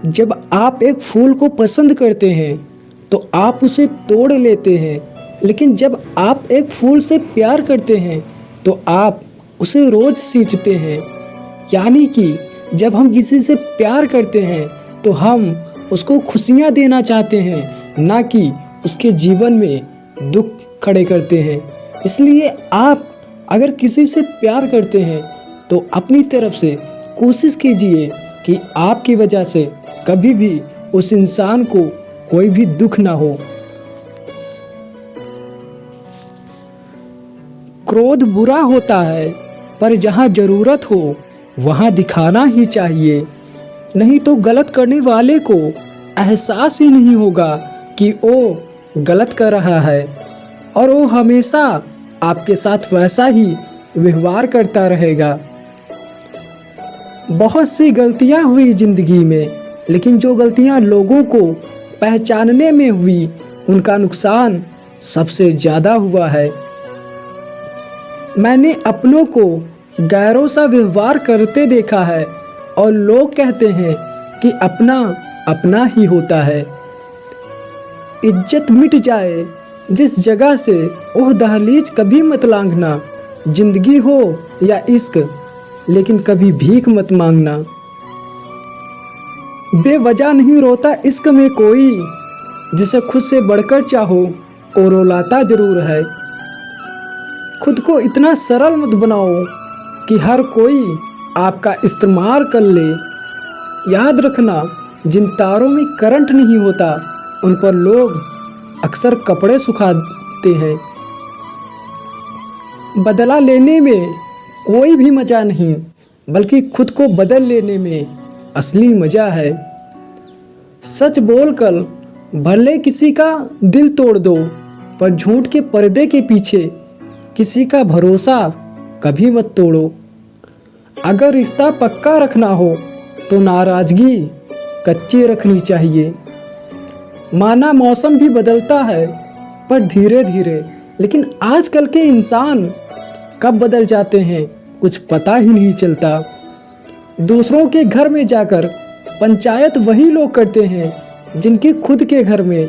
जब आप एक फूल को पसंद करते हैं तो आप उसे तोड़ लेते हैं, लेकिन जब आप एक फूल से प्यार करते हैं तो आप उसे रोज सींचते हैं। यानी कि जब हम किसी से प्यार करते हैं तो हम उसको खुशियाँ देना चाहते हैं, ना कि उसके जीवन में दुख खड़े करते हैं। इसलिए आप अगर किसी से प्यार करते हैं तो अपनी तरफ से कोशिश कीजिए कि आपकी वजह से कभी भी उस इंसान को कोई भी दुख ना हो। क्रोध बुरा होता है, पर जहाँ ज़रूरत हो वहाँ दिखाना ही चाहिए, नहीं तो गलत करने वाले को एहसास ही नहीं होगा कि वो गलत कर रहा है और वो हमेशा आपके साथ वैसा ही व्यवहार करता रहेगा। बहुत सी गलतियाँ हुई ज़िंदगी में, लेकिन जो गलतियाँ लोगों को पहचानने में हुई उनका नुकसान सबसे ज़्यादा हुआ है। मैंने अपनों को गैरों सा व्यवहार करते देखा है और लोग कहते हैं कि अपना अपना ही होता है। इज्जत मिट जाए जिस जगह से वह दहलीज कभी मत लांघना। जिंदगी हो या इश्क, लेकिन कभी भीख मत मांगना। बेवजह नहीं रोता इश्क में कोई, जिसे खुद से बढ़कर चाहो और रुलाता जरूर है। खुद को इतना सरल मत बनाओ कि हर कोई आपका इस्तेमाल कर ले। याद रखना, जिन तारों में करंट नहीं होता उन पर लोग अक्सर कपड़े सुखाते हैं। बदला लेने में कोई भी मज़ा नहीं, बल्कि खुद को बदल लेने में असली मज़ा है। सच बोलकर भले किसी का दिल तोड़ दो, पर झूठ के पर्दे के पीछे किसी का भरोसा कभी मत तोड़ो। अगर रिश्ता पक्का रखना हो तो नाराज़गी कच्ची रखनी चाहिए। माना मौसम भी बदलता है, पर धीरे धीरे, लेकिन आजकल के इंसान कब बदल जाते हैं कुछ पता ही नहीं चलता। दूसरों के घर में जाकर पंचायत वही लोग करते हैं जिनकी खुद के घर में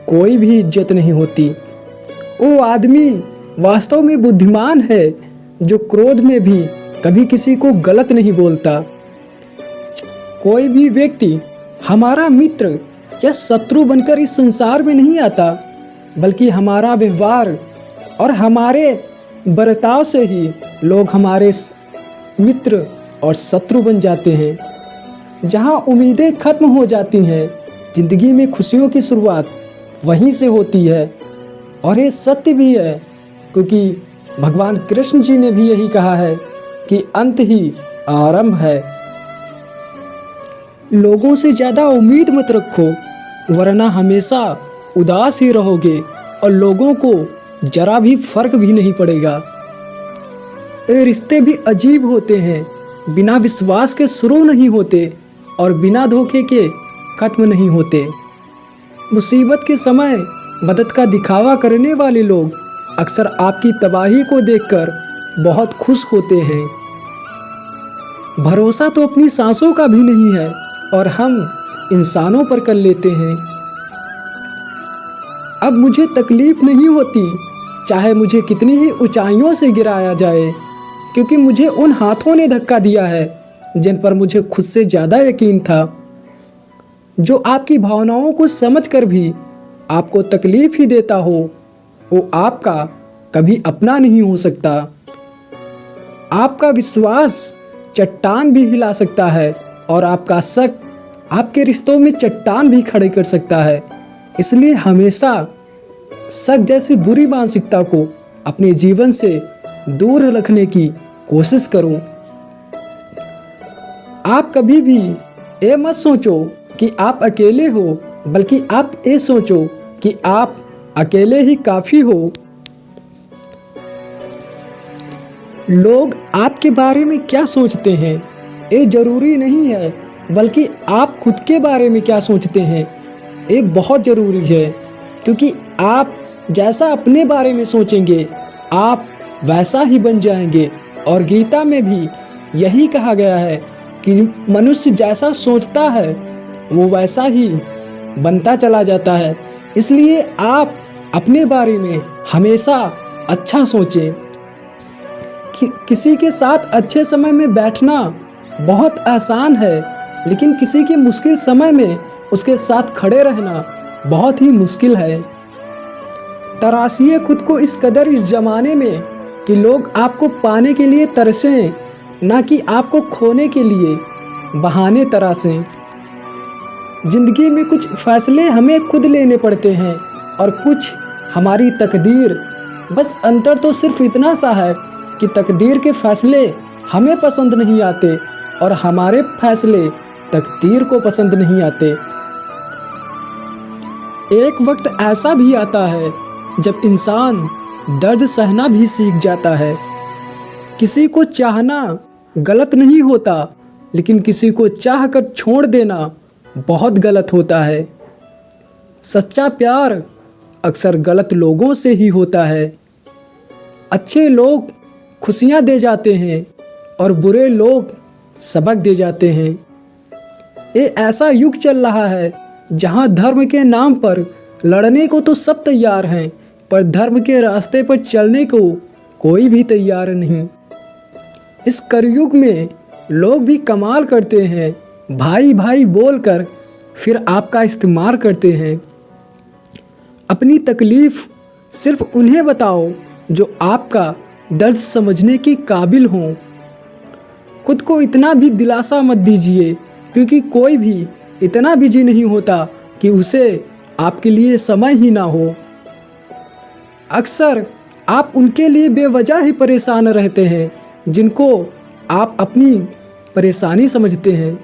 कोई भी इज्जत नहीं होती। वो आदमी वास्तव में बुद्धिमान है जो क्रोध में भी कभी किसी को गलत नहीं बोलता। कोई भी व्यक्ति हमारा मित्र या शत्रु बनकर इस संसार में नहीं आता, बल्कि हमारा व्यवहार और हमारे बर्ताव से ही लोग हमारे मित्र और शत्रु बन जाते हैं। जहाँ उम्मीदें खत्म हो जाती हैं, जिंदगी में खुशियों की शुरुआत वहीं से होती है। और ये सत्य भी है, क्योंकि भगवान कृष्ण जी ने भी यही कहा है कि अंत ही आरंभ है। लोगों से ज़्यादा उम्मीद मत रखो, वरना हमेशा उदास ही रहोगे और लोगों को जरा भी फर्क भी नहीं पड़ेगा। ये रिश्ते भी अजीब होते हैं, बिना विश्वास के शुरू नहीं होते और बिना धोखे के खत्म नहीं होते। मुसीबत के समय मदद का दिखावा करने वाले लोग अक्सर आपकी तबाही को देखकर बहुत खुश होते हैं। भरोसा तो अपनी सांसों का भी नहीं है और हम इंसानों पर कर लेते हैं। अब मुझे तकलीफ नहीं होती चाहे मुझे कितनी ही ऊंचाइयों से गिराया जाए, क्योंकि मुझे उन हाथों ने धक्का दिया है जिन पर मुझे खुद से ज़्यादा यकीन था। जो आपकी भावनाओं को समझकर भी आपको तकलीफ ही देता हो, वो आपका कभी अपना नहीं हो सकता। आपका विश्वास चट्टान भी हिला सकता है और आपका शक आपके रिश्तों में चट्टान भी खड़े कर सकता है। इसलिए हमेशा शक जैसी बुरी मानसिकता को अपने जीवन से दूर रखने की कोशिश करो। आप कभी भी ये मत सोचो कि आप अकेले हो, बल्कि आप ये सोचो कि आप अकेले ही काफ़ी हो। लोग आपके बारे में क्या सोचते हैं ये ज़रूरी नहीं है, बल्कि आप खुद के बारे में क्या सोचते हैं ये बहुत ज़रूरी है। क्योंकि आप जैसा अपने बारे में सोचेंगे आप वैसा ही बन जाएंगे। और गीता में भी यही कहा गया है कि मनुष्य जैसा सोचता है वो वैसा ही बनता चला जाता है। इसलिए आप अपने बारे में हमेशा अच्छा सोचें। किसी के साथ अच्छे समय में बैठना बहुत आसान है, लेकिन किसी के मुश्किल समय में उसके साथ खड़े रहना बहुत ही मुश्किल है। तराशिए खुद को इस कदर इस ज़माने में कि लोग आपको पाने के लिए तरसें, ना कि आपको खोने के लिए बहाने तरासें। ज़िंदगी में कुछ फैसले हमें खुद लेने पड़ते हैं और कुछ हमारी तकदीर। बस अंतर तो सिर्फ इतना सा है कि तकदीर के फैसले हमें पसंद नहीं आते और हमारे फैसले तकदीर को पसंद नहीं आते। एक वक्त ऐसा भी आता है जब इंसान दर्द सहना भी सीख जाता है। किसी को चाहना गलत नहीं होता, लेकिन किसी को चाह कर छोड़ देना बहुत गलत होता है। सच्चा प्यार अक्सर गलत लोगों से ही होता है। अच्छे लोग खुशियाँ दे जाते हैं और बुरे लोग सबक दे जाते हैं। ये ऐसा युग चल रहा है जहाँ धर्म के नाम पर लड़ने को तो सब तैयार हैं, पर धर्म के रास्ते पर चलने को कोई भी तैयार नहीं। इस कलयुग में लोग भी कमाल करते हैं, भाई भाई बोलकर फिर आपका इस्तेमाल करते हैं। अपनी तकलीफ़ सिर्फ उन्हें बताओ जो आपका दर्द समझने की काबिल हों। खुद को इतना भी दिलासा मत दीजिए, क्योंकि कोई भी इतना बिजी नहीं होता कि उसे आपके लिए समय ही ना हो। अक्सर आप उनके लिए बेवजह ही परेशान रहते हैं जिनको आप अपनी परेशानी समझते हैं।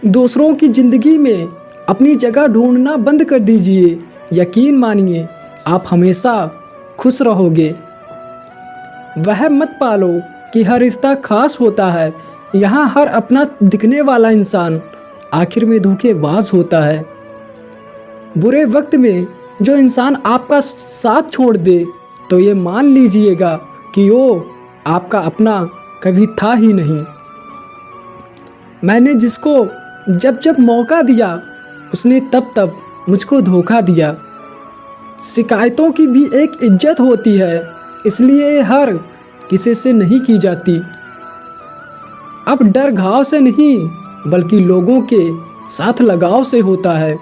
दूसरों की ज़िंदगी में अपनी जगह ढूंढना बंद कर दीजिए। यकीन मानिए आप हमेशा खुश रहोगे। वह मत पालो कि हर रिश्ता खास होता है। यहाँ हर अपना दिखने वाला इंसान आखिर में धोखेबाज होता है। बुरे वक्त में जो इंसान आपका साथ छोड़ दे तो ये मान लीजिएगा कि वो आपका अपना कभी था ही नहीं। मैंने जिसको जब जब मौका दिया उसने तब तब मुझको धोखा दिया। शिकायतों की भी एक इज्जत होती है, इसलिए हर किसी से नहीं की जाती। अब डर घाव से नहीं बल्कि लोगों के साथ लगाव से होता है।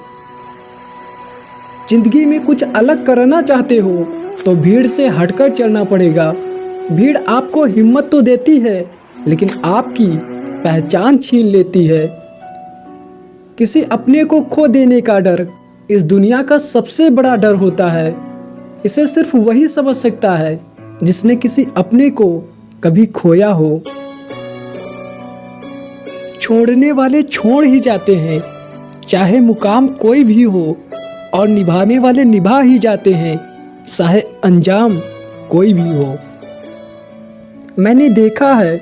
जिंदगी में कुछ अलग करना चाहते हो तो भीड़ से हटकर चलना पड़ेगा। भीड़ आपको हिम्मत तो देती है, लेकिन आपकी पहचान छीन लेती है। किसी अपने को खो देने का डर इस दुनिया का सबसे बड़ा डर होता है। इसे सिर्फ वही समझ सकता है जिसने किसी अपने को कभी खोया हो। छोड़ने वाले छोड़ ही जाते हैं, चाहे मुकाम कोई भी हो, और निभाने वाले निभा ही जाते हैं, चाहे अंजाम कोई भी हो। मैंने देखा है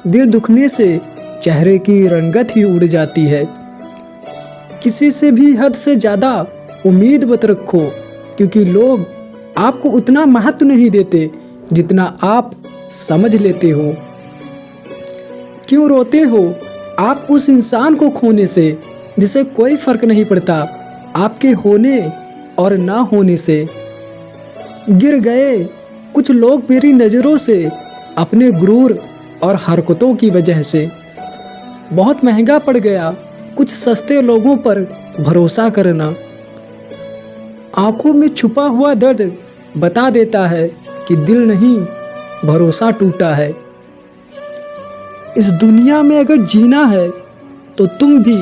दिल दुखने से चेहरे की रंगत ही उड़ जाती है। किसी से भी हद से ज़्यादा उम्मीद मत रखो, क्योंकि लोग आपको उतना महत्व नहीं देते जितना आप समझ लेते हो। क्यों रोते हो आप उस इंसान को खोने से जिसे कोई फर्क नहीं पड़ता आपके होने और ना होने से। गिर गए कुछ लोग मेरी नज़रों से अपने गुरूर और हरकतों की वजह से। बहुत महंगा पड़ गया कुछ सस्ते लोगों पर भरोसा करना। आंखों में छुपा हुआ दर्द बता देता है कि दिल नहीं भरोसा टूटा है। इस दुनिया में अगर जीना है तो तुम भी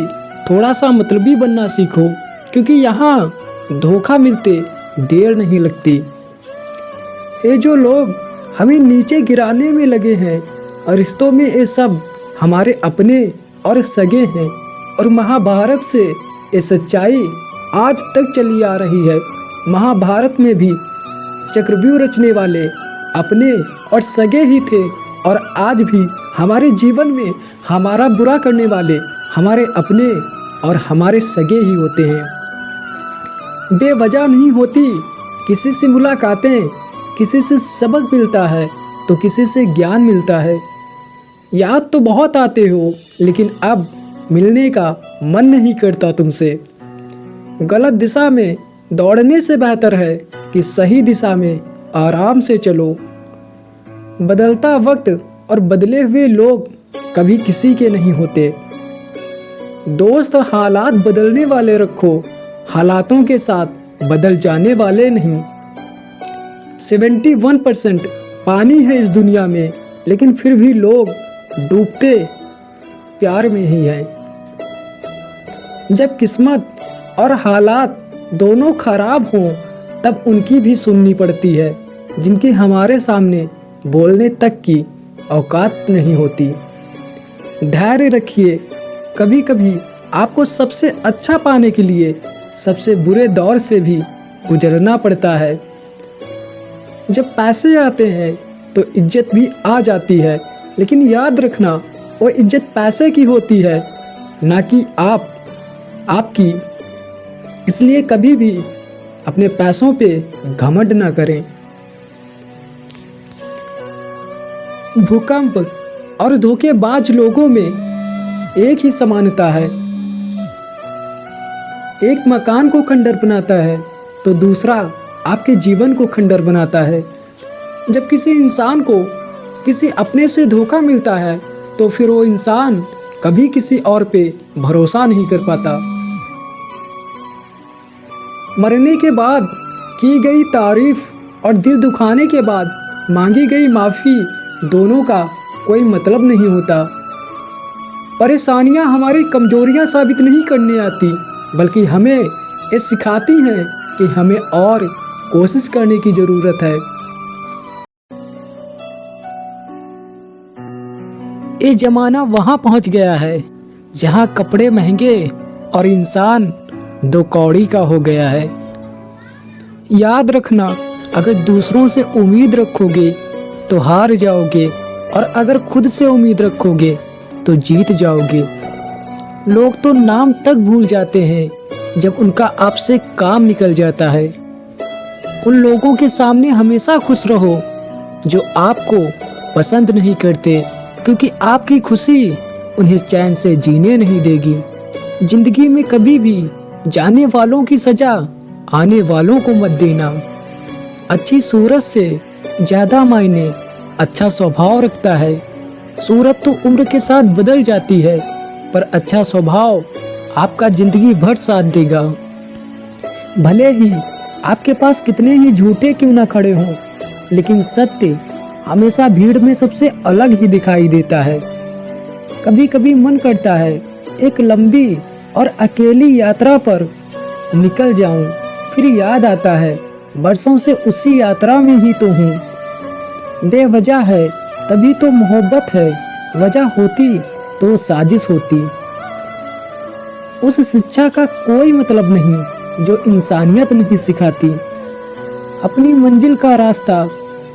थोड़ा सा मतलबी बनना सीखो, क्योंकि यहाँ धोखा मिलते देर नहीं लगती। ये जो लोग हमें नीचे गिराने में लगे हैं और रिश्तों में ये सब हमारे अपने और सगे हैं, और महाभारत से ये सच्चाई आज तक चली आ रही है। महाभारत में भी चक्रव्यूह रचने वाले अपने और सगे ही थे, और आज भी हमारे जीवन में हमारा बुरा करने वाले हमारे अपने और हमारे सगे ही होते हैं। बेवजह नहीं होती किसी से मुलाकातें, किसी से सबक मिलता है तो किसी से ज्ञान मिलता है। याद तो बहुत आते हो, लेकिन अब मिलने का मन नहीं करता तुमसे। गलत दिशा में दौड़ने से बेहतर है कि सही दिशा में आराम से चलो। बदलता वक्त और बदले हुए लोग कभी किसी के नहीं होते। दोस्त हालात बदलने वाले रखो, हालातों के साथ बदल जाने वाले नहीं। 71% पानी है इस दुनिया में, लेकिन फिर भी लोग डूबते प्यार में ही हैं। जब किस्मत और हालात दोनों खराब हों, तब उनकी भी सुननी पड़ती है, जिनकी हमारे सामने बोलने तक की औकात नहीं होती। धैर्य रखिए, कभी कभी आपको सबसे अच्छा पाने के लिए सबसे बुरे दौर से भी गुजरना पड़ता है। जब पैसे आते हैं तो इज्जत भी आ जाती है, लेकिन याद रखना वो इज्जत पैसे की होती है, ना कि आपकी। इसलिए कभी भी अपने पैसों पे घमंड ना करें। भूकंप और धोखेबाज लोगों में एक ही समानता है। एक मकान को खंडर बनाता है तो दूसरा आपके जीवन को खंडर बनाता है। जब किसी इंसान को किसी अपने से धोखा मिलता है तो फिर वो इंसान कभी किसी और पे भरोसा नहीं कर पाता। मरने के बाद की गई तारीफ और दिल दुखाने के बाद मांगी गई माफ़ी, दोनों का कोई मतलब नहीं होता। परेशानियां हमारी कमजोरियां साबित नहीं करने आती, बल्कि हमें ये सिखाती हैं कि हमें और कोशिश करने की ज़रूरत है। ये ज़माना वहाँ पहुँच गया है जहाँ कपड़े महंगे और इंसान दो कौड़ी का हो गया है। याद रखना, अगर दूसरों से उम्मीद रखोगे तो हार जाओगे, और अगर खुद से उम्मीद रखोगे तो जीत जाओगे। लोग तो नाम तक भूल जाते हैं जब उनका आपसे काम निकल जाता है। उन लोगों के सामने हमेशा खुश रहो जो आपको पसंद नहीं करते, क्योंकि आपकी खुशी उन्हें चैन से जीने नहीं देगी। जिंदगी में कभी भी जाने वालों की सजा आने वालों को मत देना। अच्छी सूरत से ज़्यादा मायने अच्छा स्वभाव रखता है। सूरत तो उम्र के साथ बदल जाती है, पर अच्छा स्वभाव आपका जिंदगी भर साथ देगा। भले ही आपके पास कितने ही झूठे क्यों ना खड़े हों, लेकिन सत्य हमेशा भीड़ में सबसे अलग ही दिखाई देता है। कभी कभी मन करता है एक लंबी और अकेली यात्रा पर निकल जाऊं, फिर याद आता है बरसों से उसी यात्रा में ही तो हूँ। बेवजह है तभी तो मोहब्बत है, वजह होती तो साजिश होती। उस शिक्षा का कोई मतलब नहीं जो इंसानियत नहीं सिखाती। अपनी मंजिल का रास्ता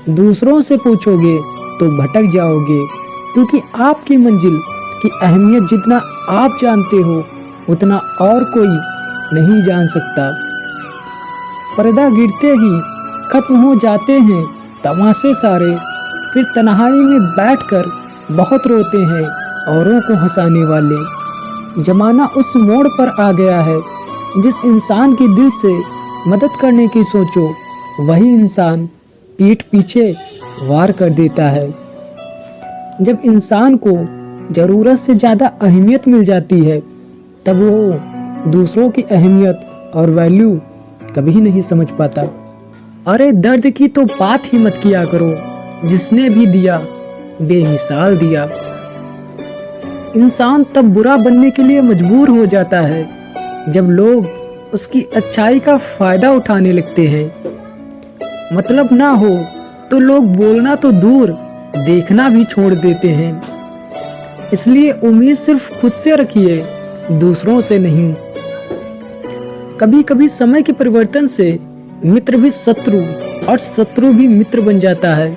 दूसरों से पूछोगे तो भटक जाओगे, क्योंकि आपकी मंजिल की अहमियत जितना आप जानते हो उतना और कोई नहीं जान सकता। पर्दा गिरते ही खत्म हो जाते हैं तमाशे सारे, फिर तन्हाई में बैठकर बहुत रोते हैं औरों को हंसाने वाले। जमाना उस मोड़ पर आ गया है, जिस इंसान की दिल से मदद करने की सोचो वही इंसान पीठ पीछे वार कर देता है। जब इंसान को ज़रूरत से ज़्यादा अहमियत मिल जाती है, तब वो दूसरों की अहमियत और वैल्यू कभी नहीं समझ पाता। अरे दर्द की तो बात ही मत किया करो, जिसने भी दिया बेमिसाल दिया। इंसान तब बुरा बनने के लिए मजबूर हो जाता है जब लोग उसकी अच्छाई का फायदा उठाने लगते हैं। मतलब ना हो तो लोग बोलना तो दूर, देखना भी छोड़ देते हैं। इसलिए उम्मीद सिर्फ खुद से रखिए, दूसरों से नहीं। कभी कभी समय के परिवर्तन से मित्र भी शत्रु और शत्रु भी मित्र बन जाता है,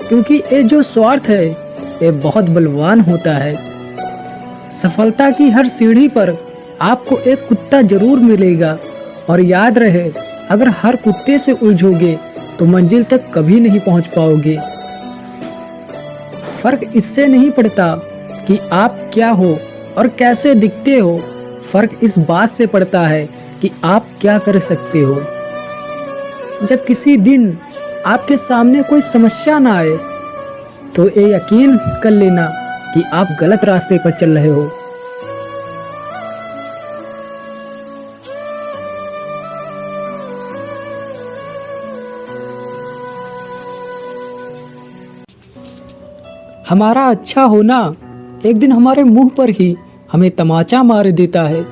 क्योंकि ये जो स्वार्थ है ये बहुत बलवान होता है। सफलता की हर सीढ़ी पर आपको एक कुत्ता जरूर मिलेगा, और याद रहे अगर हर कुत्ते से उलझोगे तो मंजिल तक कभी नहीं पहुंच पाओगे। फर्क इससे नहीं पड़ता कि आप क्या हो और कैसे दिखते हो, फर्क इस बात से पड़ता है कि आप क्या कर सकते हो। जब किसी दिन आपके सामने कोई समस्या ना आए तो ये यकीन कर लेना कि आप गलत रास्ते पर चल रहे हो। हमारा अच्छा होना एक दिन हमारे मुंह पर ही हमें तमाचा मार देता है।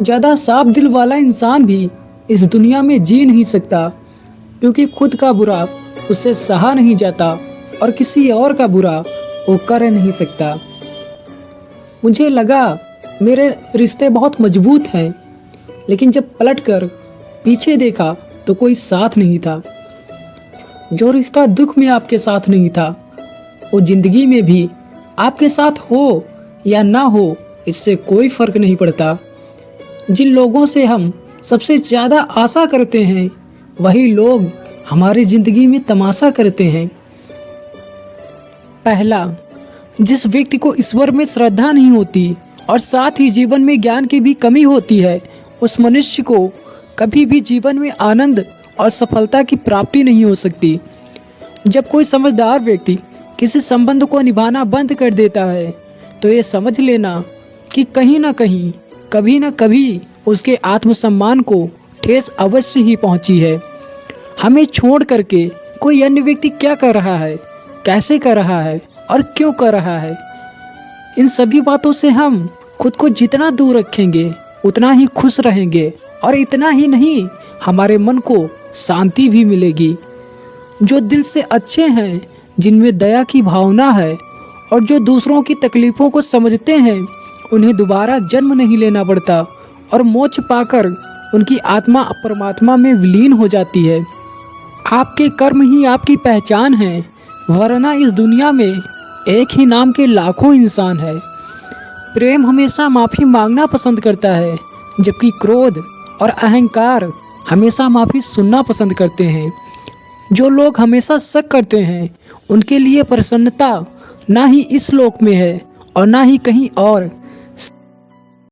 ज़्यादा साफ दिल वाला इंसान भी इस दुनिया में जी नहीं सकता, क्योंकि खुद का बुरा उससे सहा नहीं जाता और किसी और का बुरा वो कर नहीं सकता। मुझे लगा मेरे रिश्ते बहुत मजबूत हैं, लेकिन जब पलटकर पीछे देखा तो कोई साथ नहीं था। जो रिश्ता दुख में आपके साथ नहीं था, वो जिंदगी में भी आपके साथ हो या ना हो, इससे कोई फर्क नहीं पड़ता। जिन लोगों से हम सबसे ज़्यादा आशा करते हैं, वही लोग हमारी ज़िंदगी में तमाशा करते हैं। पहला, जिस व्यक्ति को ईश्वर में श्रद्धा नहीं होती और साथ ही जीवन में ज्ञान की भी कमी होती है, उस मनुष्य को कभी भी जीवन में आनंद और सफलता की प्राप्ति नहीं हो सकती। जब कोई समझदार व्यक्ति किसी संबंध को निभाना बंद कर देता है, तो ये समझ लेना कि कहीं ना कहीं, कभी ना कभी उसके आत्मसम्मान को ठेस अवश्य ही पहुंची है। हमें छोड़ करके कोई अन्य व्यक्ति क्या कर रहा है, कैसे कर रहा है और क्यों कर रहा है, इन सभी बातों से हम खुद को जितना दूर रखेंगे उतना ही खुश रहेंगे, और इतना ही नहीं, हमारे मन को शांति भी मिलेगी। जो दिल से अच्छे हैं, जिनमें दया की भावना है और जो दूसरों की तकलीफ़ों को समझते हैं, उन्हें दोबारा जन्म नहीं लेना पड़ता और मोक्ष पाकर उनकी आत्मा परमात्मा में विलीन हो जाती है। आपके कर्म ही आपकी पहचान है, वरना इस दुनिया में एक ही नाम के लाखों इंसान है। प्रेम हमेशा माफ़ी मांगना पसंद करता है, जबकि क्रोध और अहंकार हमेशा माफ़ी सुनना पसंद करते हैं। जो लोग हमेशा शक करते हैं, उनके लिए प्रसन्नता ना ही इस लोक में है और ना ही कहीं और।